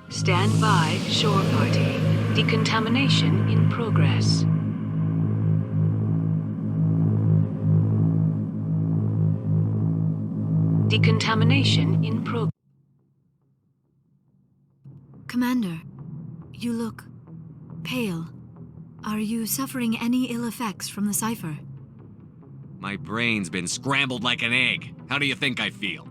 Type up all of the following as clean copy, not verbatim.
Stand by, shore party. Decontamination in progress. Decontamination in progress. Commander, you look pale. Are you suffering any ill effects from the cipher? My brain's been scrambled like an egg. How do you think I feel?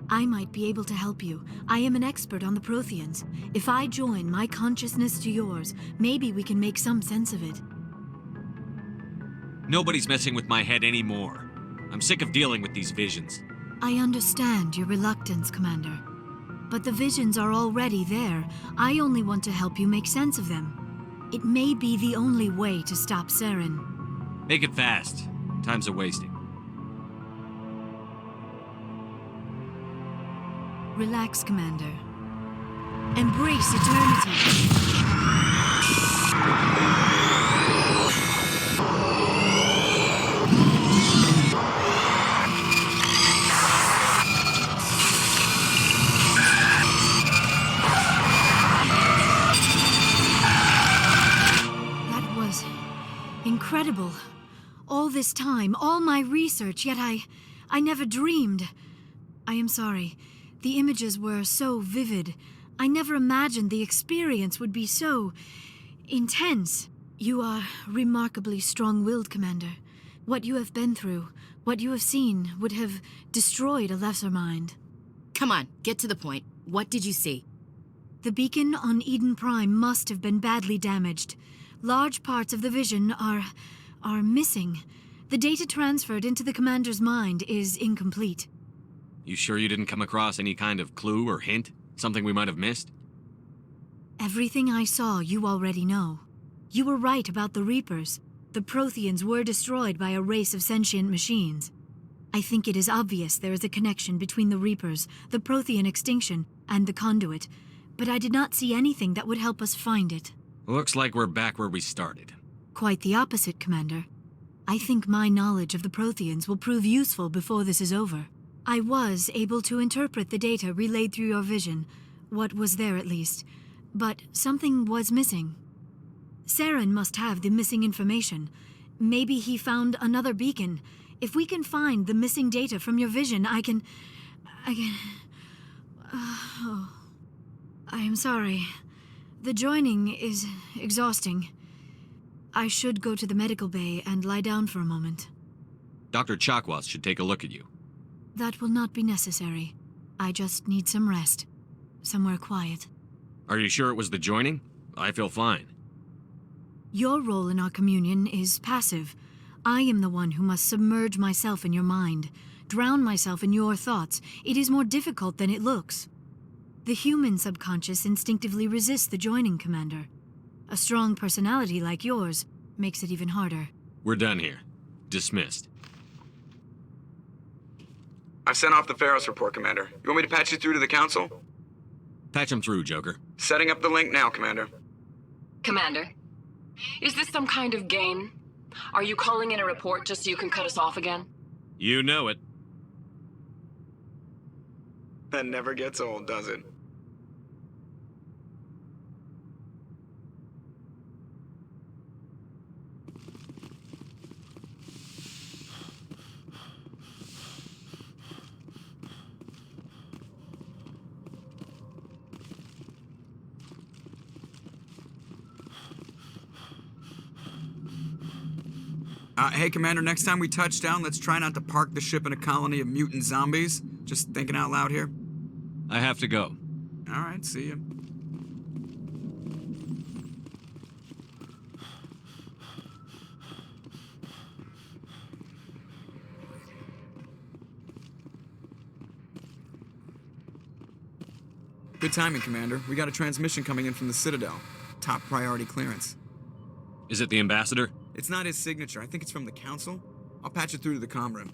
I might be able to help you. I am an expert on the Protheans. If I join my consciousness to yours, maybe we can make some sense of it. Nobody's messing with my head anymore. I'm sick of dealing with these visions. I understand your reluctance, Commander. But the visions are already there. I only want to help you make sense of them. It may be the only way to stop Saren. Make it fast. Time's a-wasting. Relax, Commander. Embrace eternity. That was incredible. All this time, all my research, yet I never dreamed. I am sorry. The images were so vivid. I never imagined the experience would be so intense. You are remarkably strong-willed, Commander. What you have been through, what you have seen, would have destroyed a lesser mind. Come on, get to the point. What did you see? The beacon on Eden Prime must have been badly damaged. Large parts of the vision are missing. The data transferred into the Commander's mind is incomplete. You sure you didn't come across any kind of clue or hint? Something we might have missed? Everything I saw, you already know. You were right about the Reapers. The Protheans were destroyed by a race of sentient machines. I think it is obvious there is a connection between the Reapers, the Prothean extinction, and the Conduit, but I did not see anything that would help us find it. Looks like we're back where we started. Quite the opposite, Commander. I think my knowledge of the Protheans will prove useful before this is over. I was able to interpret the data relayed through your vision, what was there at least, but something was missing. Saren must have the missing information. Maybe he found another beacon. If we can find the missing data from your vision, I can... I am sorry. The joining is exhausting. I should go to the medical bay and lie down for a moment. Dr. Chakwas should take a look at you. That will not be necessary. I just need some rest. Somewhere quiet. Are you sure it was the joining? I feel fine. Your role in our communion is passive. I am the one who must submerge myself in your mind, drown myself in your thoughts. It is more difficult than it looks. The human subconscious instinctively resists the joining, Commander. A strong personality like yours makes it even harder. We're done here. Dismissed. I've sent off the Pharos report, Commander. You want me to patch you through to the Council? Patch him through, Joker. Setting up the link now, Commander. Commander, is this some kind of game? Are you calling in a report just so you can cut us off again? You know it. That never gets old, does it? Hey, Commander, next time we touch down, let's try not to park the ship in a colony of mutant zombies. Just thinking out loud here. I have to go. All right, see you. Good timing, Commander. We got a transmission coming in from the Citadel. Top priority clearance. Is it the ambassador? It's not his signature. I think it's from the Council. I'll patch it through to the comm room.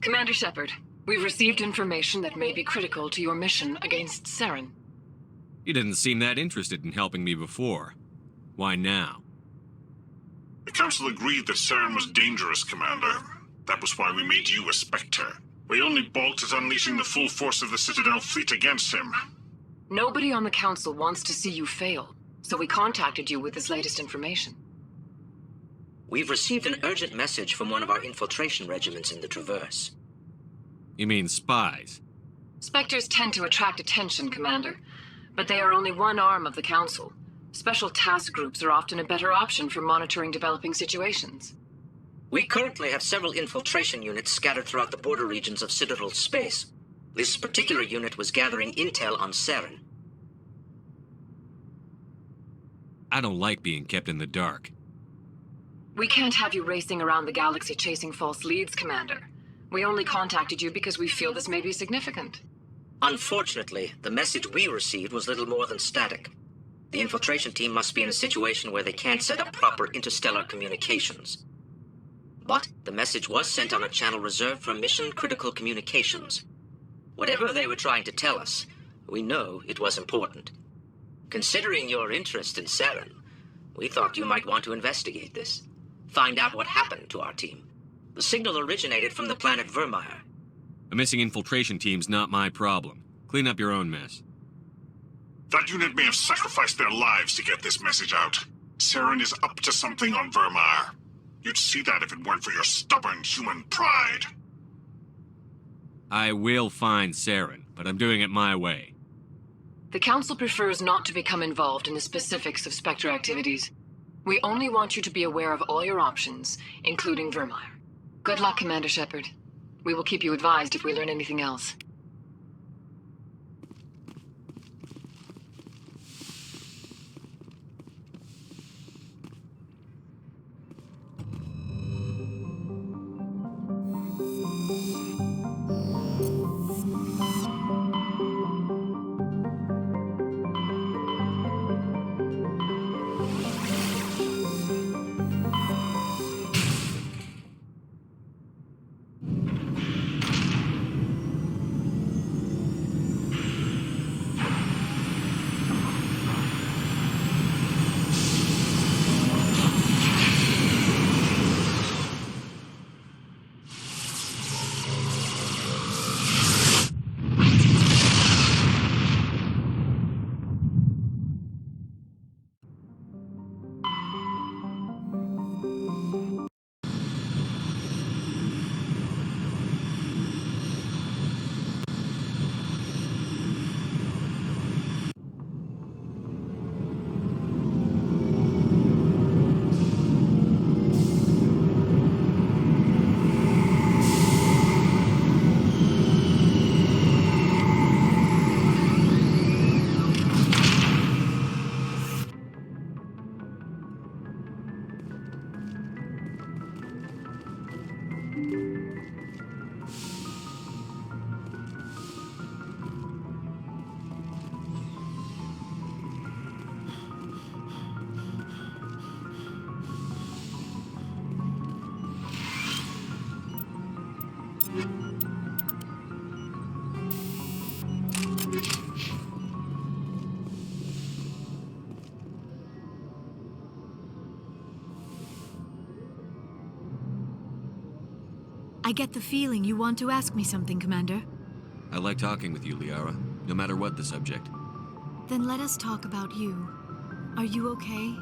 Commander Shepard, we've received information that may be critical to your mission against Saren. You didn't seem that interested in helping me before. Why now? The Council agreed that Saren was dangerous, Commander. That was why we made you a Spectre. We only balked at unleashing the full force of the Citadel fleet against him. Nobody on the Council wants to see you fail, so we contacted you with this latest information. We've received an urgent message from one of our infiltration regiments in the Traverse. You mean spies? Spectres tend to attract attention, Commander, but they are only one arm of the Council. Special task groups are often a better option for monitoring developing situations. We currently have several infiltration units scattered throughout the border regions of Citadel's space. This particular unit was gathering intel on Saren. I don't like being kept in the dark. We can't have you racing around the galaxy chasing false leads, Commander. We only contacted you because we feel this may be significant. Unfortunately, the message we received was little more than static. The infiltration team must be in a situation where they can't set up proper interstellar communications. But the message was sent on a channel reserved for mission-critical communications. Whatever they were trying to tell us, we know it was important. Considering your interest in Saren, we thought you might want to investigate this. Find out what happened to our team. The signal originated from the planet Vermeer. A missing infiltration team's not my problem. Clean up your own mess. That unit may have sacrificed their lives to get this message out. Saren is up to something on Vermeer. You'd see that if it weren't for your stubborn human pride. I will find Saren, but I'm doing it my way. The Council prefers not to become involved in the specifics of Spectre activities. We only want you to be aware of all your options, including Vermeer. Good luck, Commander Shepard. We will keep you advised if we learn anything else. I get the feeling you want to ask me something, Commander. I like talking with you, Liara, no matter what the subject. Then let us talk about you. Are you okay?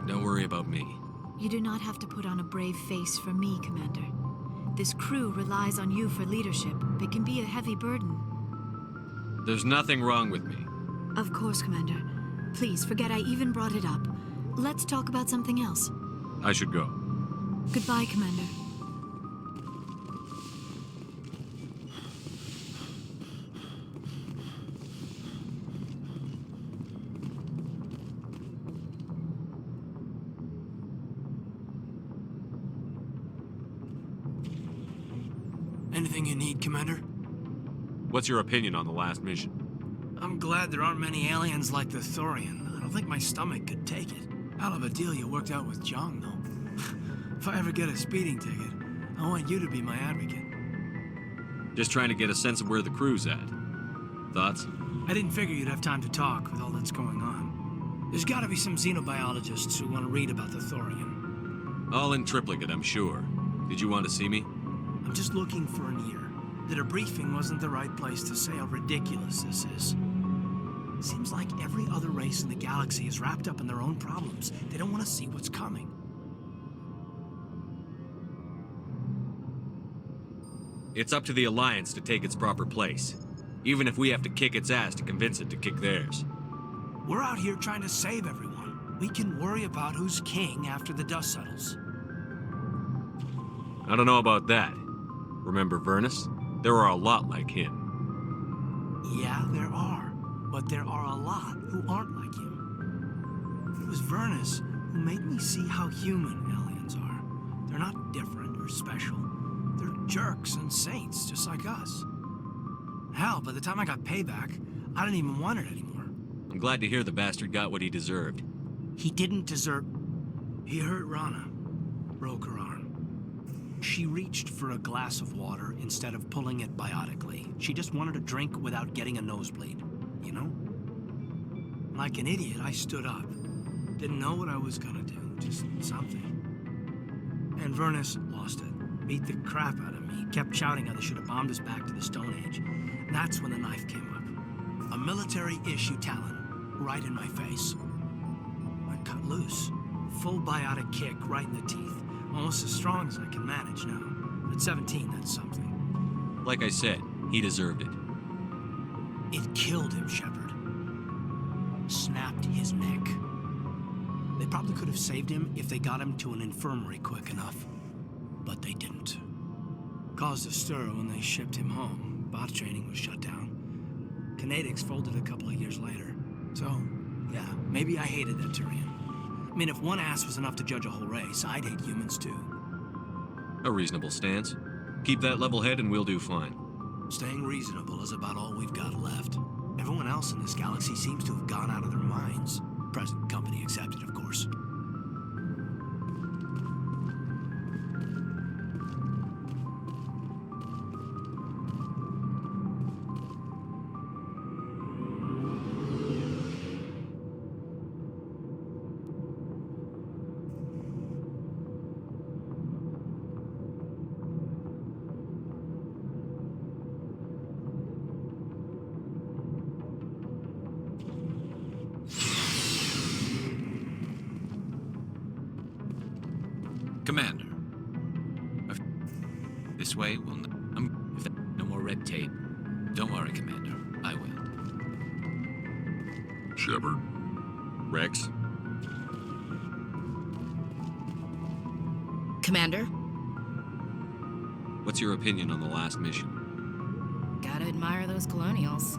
Don't worry about me. You do not have to put on a brave face for me, Commander. This crew relies on you for leadership. It can be a heavy burden. There's nothing wrong with me. Of course, Commander. Please, forget I even brought it up. Let's talk about something else. I should go. Goodbye, Commander. Anything you need, Commander? What's your opinion on the last mission? I'm glad there aren't many aliens like the Thorian. I don't think my stomach could take it. Hell of a deal you worked out with Jong, though. If I ever get a speeding ticket, I want you to be my advocate. Just trying to get a sense of where the crew's at. Thoughts? I didn't figure you'd have time to talk with all that's going on. There's gotta be some xenobiologists who want to read about the Thorian. All in triplicate, I'm sure. Did you want to see me? I'm just looking for an ear. The debriefing wasn't the right place to say how ridiculous this is. Seems like every other race in the galaxy is wrapped up in their own problems. They don't want to see what's coming. It's up to the Alliance to take its proper place, even if we have to kick its ass to convince it to kick theirs. We're out here trying to save everyone. We can worry about who's king after the dust settles. I don't know about that. Remember Vernus? There are a lot like him. Yeah, there are. But there are a lot who aren't like him. It was Vernus who made me see how human aliens are. They're not different or special. They're jerks and saints, just like us. Hell, by the time I got payback, I didn't even want it anymore. I'm glad to hear the bastard got what he deserved. He didn't deserve... He hurt Rana. Broke her arm. She reached for a glass of water instead of pulling it biotically. She just wanted a drink without getting a nosebleed, you know? Like an idiot, I stood up. Didn't know what I was gonna do, just something. And Vernus lost it. Beat the crap out of me. Kept shouting how they should have bombed us back to the Stone Age. That's when the knife came up. A military-issue talon, right in my face. I cut loose. Full biotic kick right in the teeth. Almost as strong as I can manage now. At 17, that's something. Like I said, he deserved it. It killed him, Shepard. Snapped his neck. They probably could have saved him if they got him to an infirmary quick enough. But they didn't. Caused a stir when they shipped him home. Bot training was shut down. Kinetics folded a couple of years later. So, yeah, maybe I hated that Turian. I mean, if one ass was enough to judge a whole race, I'd hate humans too. A reasonable stance. Keep that level head and we'll do fine. Staying reasonable is about all we've got left. Everyone else in this galaxy seems to have gone out of their minds. Present company accepted, of course. Commander. This way will no more red tape. Don't worry, Commander. I will. Shepard. Rex? Commander? What's your opinion on the last mission? Gotta admire those colonials.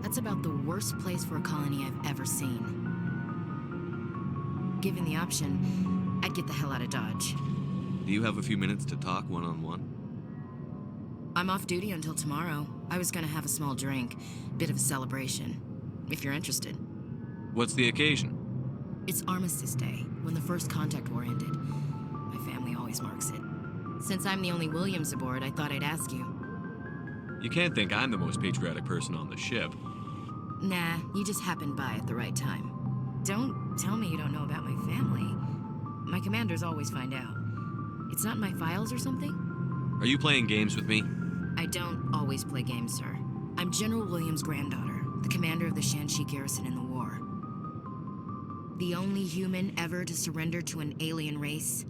That's about the worst place for a colony I've ever seen. Given the option, I'd get the hell out of Dodge. Do you have a few minutes to talk one-on-one? I'm off duty until tomorrow. I was gonna have a small drink. Bit of a celebration. If you're interested. What's the occasion? It's Armistice Day, when the first contact war ended. My family always marks it. Since I'm the only Williams aboard, I thought I'd ask you. You can't think I'm the most patriotic person on the ship. Nah, you just happened by at the right time. Don't tell me you don't know about my family. My commanders always find out. It's not in my files or something? Are you playing games with me? I don't always play games, sir. I'm General Williams' granddaughter, the commander of the Shanxi garrison in the war. The only human ever to surrender to an alien race.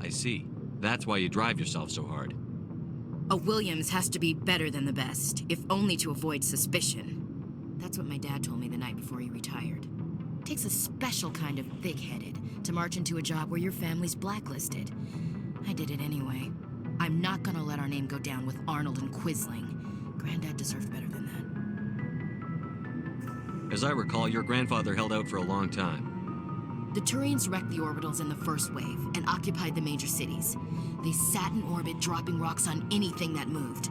I see. That's why you drive yourself so hard. A Williams has to be better than the best, if only to avoid suspicion. That's what my dad told me the night before he retired. Takes a special kind of thick-headed to march into a job where your family's blacklisted. I did it anyway. I'm not gonna let our name go down with Arnold and Quisling. Granddad deserved better than that. As I recall, your grandfather held out for a long time. The Turians wrecked the orbitals in the first wave and occupied the major cities. They sat in orbit, dropping rocks on anything that moved.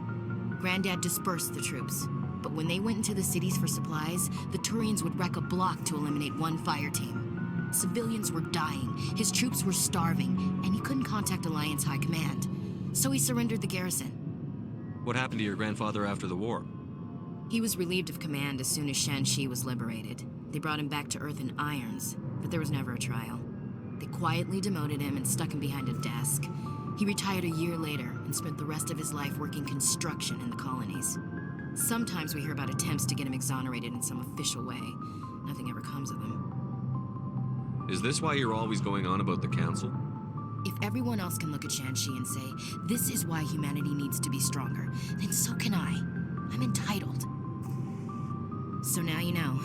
Granddad dispersed the troops. But when they went into the cities for supplies, the Turians would wreck a block to eliminate one fire team. Civilians were dying, his troops were starving, and he couldn't contact Alliance High Command. So he surrendered the garrison. What happened to your grandfather after the war? He was relieved of command as soon as Shanxi was liberated. They brought him back to Earth in irons, but there was never a trial. They quietly demoted him and stuck him behind a desk. He retired a year later and spent the rest of his life working construction in the colonies. Sometimes we hear about attempts to get him exonerated in some official way. Nothing ever comes of them. Is this why you're always going on about the Council? If everyone else can look at Shanxi and say, this is why humanity needs to be stronger, then so can I. I'm entitled. So now you know.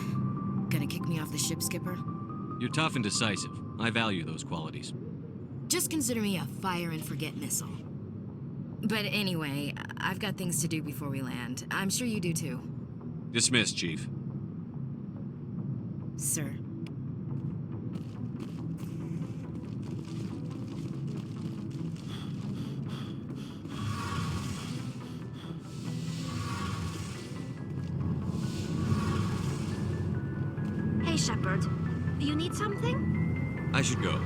Gonna kick me off the ship, Skipper? You're tough and decisive. I value those qualities. Just consider me a fire-and-forget missile. But anyway, I've got things to do before we land. I'm sure you do too. Dismissed, Chief. Sir. Hey, Shepard. You need something? I should go.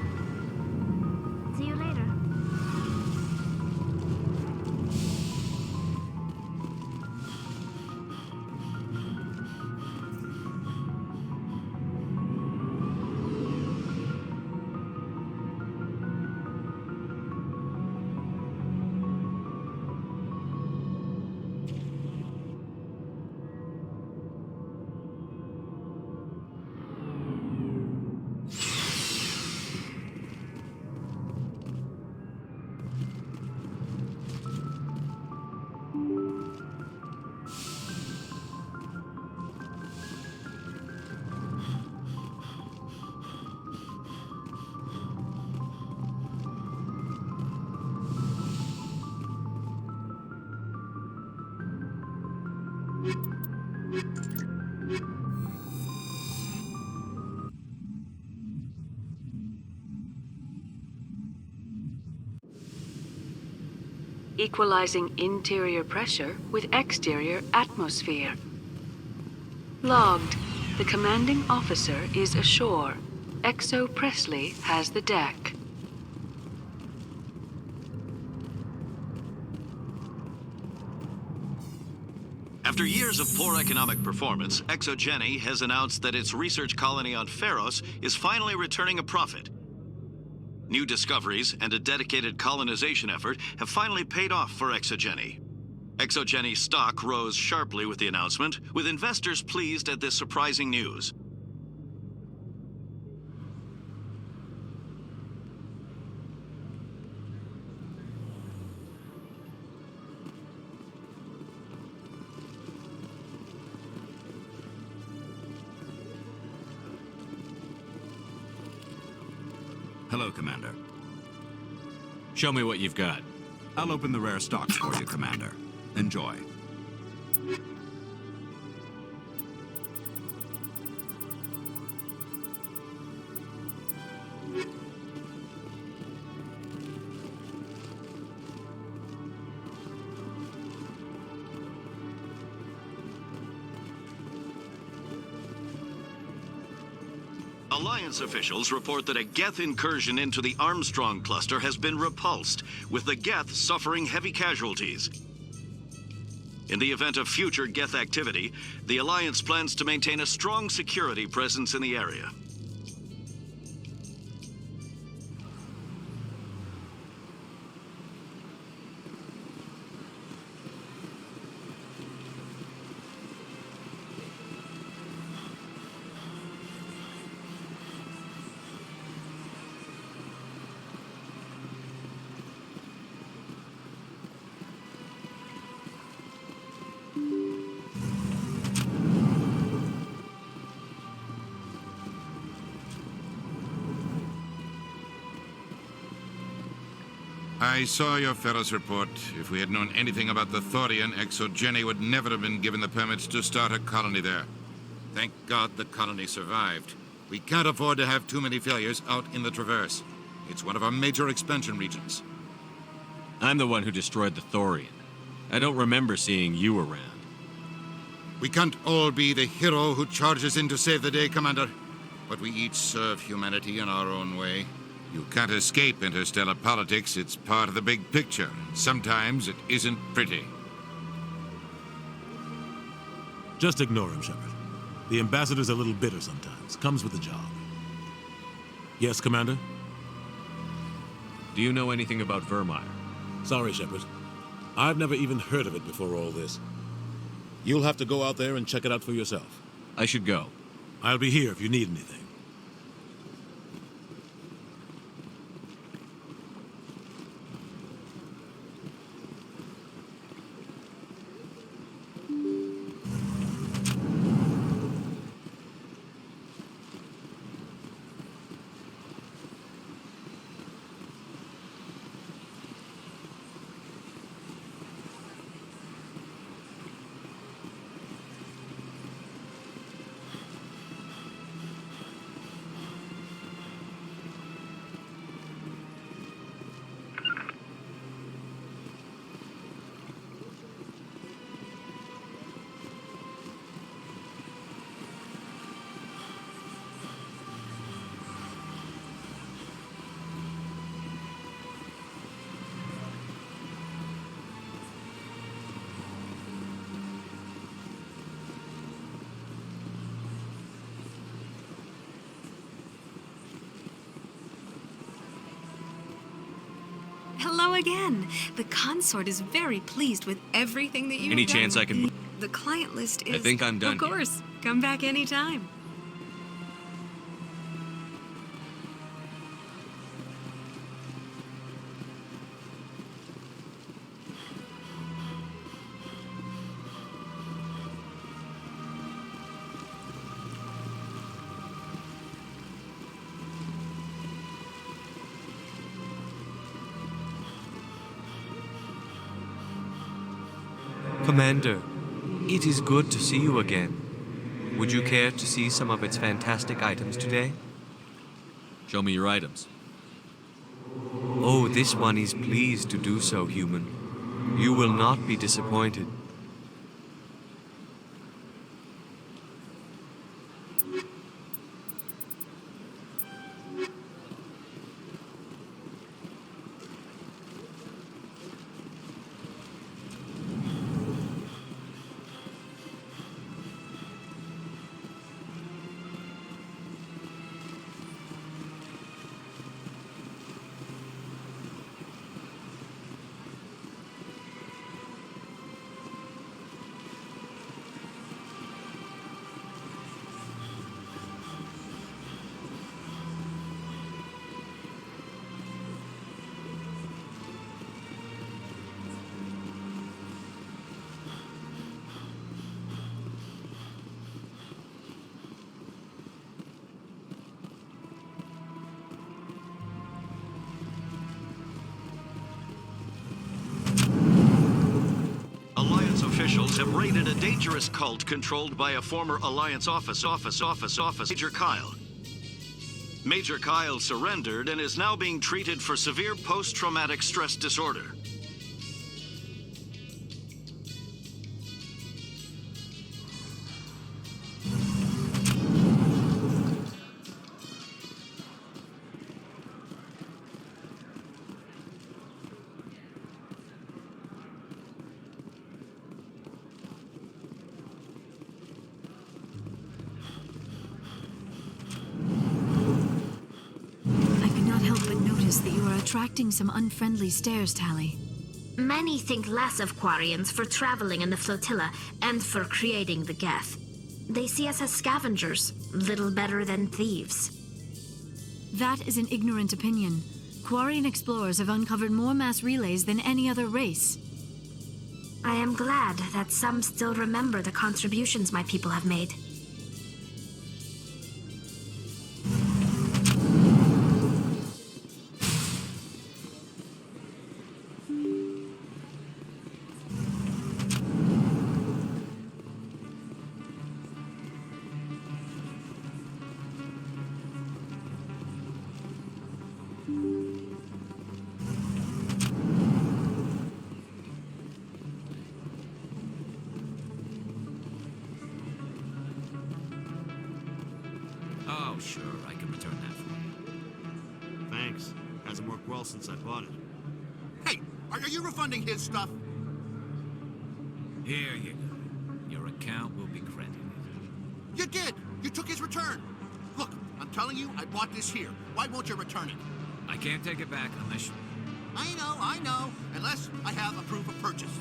See you later. Equalizing interior pressure with exterior atmosphere. Logged. The commanding officer is ashore. Exo Presley has the deck. After years of poor economic performance, ExoGeni has announced that its research colony on Pharos is finally returning a profit. New discoveries and a dedicated colonization effort have finally paid off for ExoGeni. ExoGeni stock rose sharply with the announcement, with investors pleased at this surprising news. Hello, Commander. Show me what you've got. I'll open the rare stocks for you, Commander. Enjoy. Alliance officials report that a Geth incursion into the Armstrong cluster has been repulsed, with the Geth suffering heavy casualties. In the event of future Geth activity, the Alliance plans to maintain a strong security presence in the area. I saw your Ferris report. If we had known anything about the Thorian, ExoGeni would never have been given the permits to start a colony there. Thank God the colony survived. We can't afford to have too many failures out in the Traverse. It's one of our major expansion regions. I'm the one who destroyed the Thorian. I don't remember seeing you around. We can't all be the hero who charges in to save the day, Commander. But we each serve humanity in our own way. You can't escape interstellar politics. It's part of the big picture. Sometimes it isn't pretty. Just ignore him, Shepard. The ambassador's a little bitter sometimes. Comes with the job. Yes, Commander? Do you know anything about Vermeer? Sorry, Shepard. I've never even heard of it before all this. You'll have to go out there and check it out for yourself. I should go. I'll be here if you need anything. Hello again. The consort is very pleased with everything that you've Any done. chance I can... The client list is... I think I'm done Of course. Come back anytime. Commander, it is good to see you again. Would you care to see some of its fantastic items today? Show me your items. Oh, this one is pleased to do so, human. You will not be disappointed. Officials have raided a dangerous cult controlled by a former Alliance officer, Major Kyle. Major Kyle surrendered and is now being treated for severe post-traumatic stress disorder. Attracting some unfriendly stares, Tally. Many think less of Quarians for traveling in the flotilla and for creating the Geth. They see us as scavengers, little better than thieves. That is an ignorant opinion. Quarian explorers have uncovered more mass relays than any other race. I am glad that some still remember the contributions my people have made. Oh, sure, I can return that for you. Thanks. Hasn't worked well since I bought it. Hey, are you refunding his stuff? Here you go. Your account will be credited. You did! You took his return! Look, I'm telling you, I bought this here. Why won't you return it? I can't take it back unless you... I know. Unless I have a proof of purchase.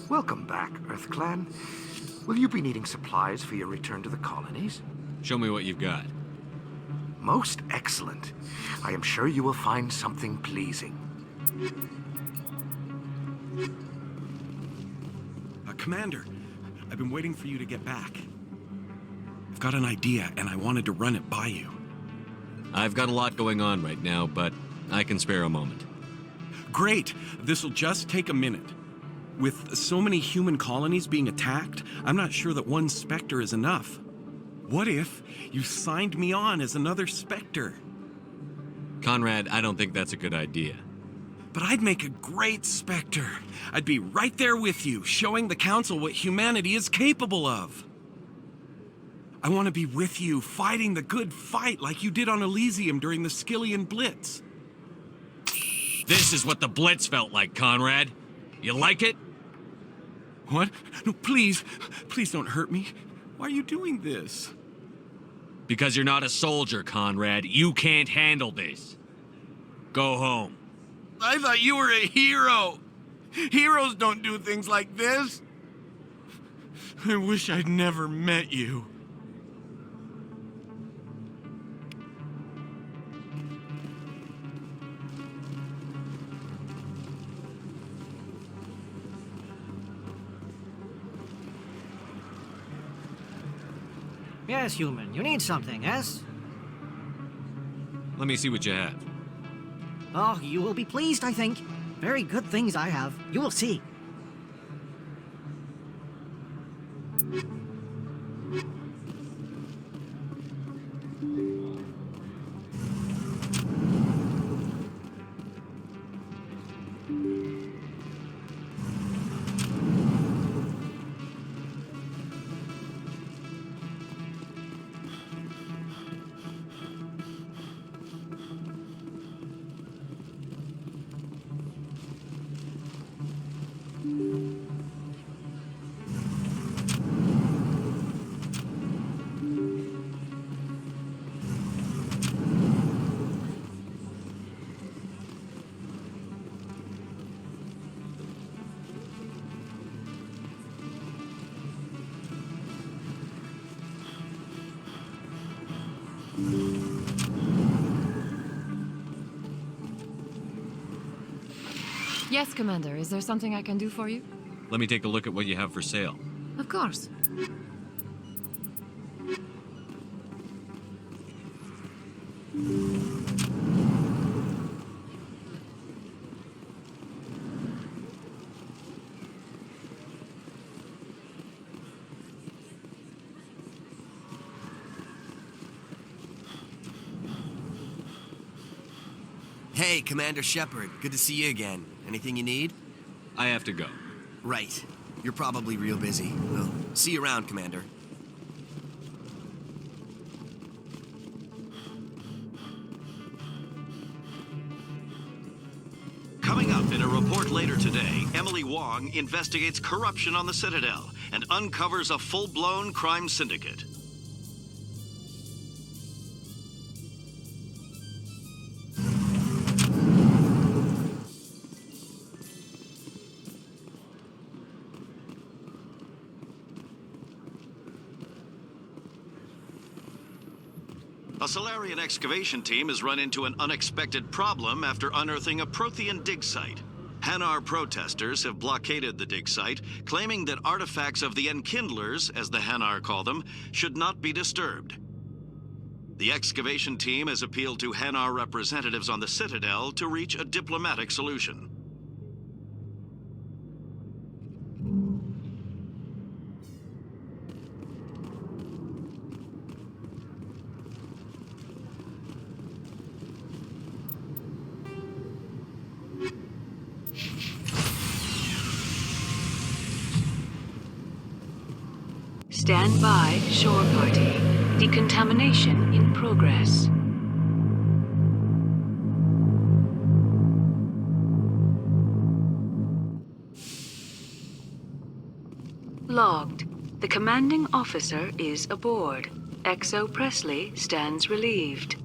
Welcome back, EarthClan. Will you be needing supplies for your return to the colonies? Show me what you've got. Most excellent. I am sure you will find something pleasing. Commander, I've been waiting for you to get back. I've got an idea, and I wanted to run it by you. I've got a lot going on right now, but I can spare a moment. Great! This'll just take a minute. With so many human colonies being attacked, I'm not sure that one Spectre is enough. What if you signed me on as another Spectre? Conrad, I don't think that's a good idea. But I'd make a great Spectre. I'd be right there with you, showing the Council what humanity is capable of. I want to be with you, fighting the good fight like you did on Elysium during the Skillian Blitz. This is what the Blitz felt like, Conrad. You like it? What? No, please. Please don't hurt me. Why are you doing this? Because you're not a soldier, Conrad. You can't handle this. Go home. I thought you were a hero. Heroes don't do things like this. I wish I'd never met you. Yes, human. You need something, yes? Let me see what you have. Oh, you will be pleased, I think. Very good things I have. You will see. Yes, Commander. Is there something I can do for you? Let me take a look at what you have for sale. Of course. Hey, Commander Shepard. Good to see you again. Anything you need? I have to go. Right. You're probably real busy. Well, see you around, Commander. Coming up in a report later today, Emily Wong investigates corruption on the Citadel and uncovers a full-blown crime syndicate. A Solarian excavation team has run into an unexpected problem after unearthing a Prothean dig site. Hanar protesters have blockaded the dig site, claiming that artifacts of the Enkindlers, as the Hanar call them, should not be disturbed. The excavation team has appealed to Hanar representatives on the Citadel to reach a diplomatic solution. Stand by, shore party. Decontamination in progress. Logged. The commanding officer is aboard. Exo Presley stands relieved.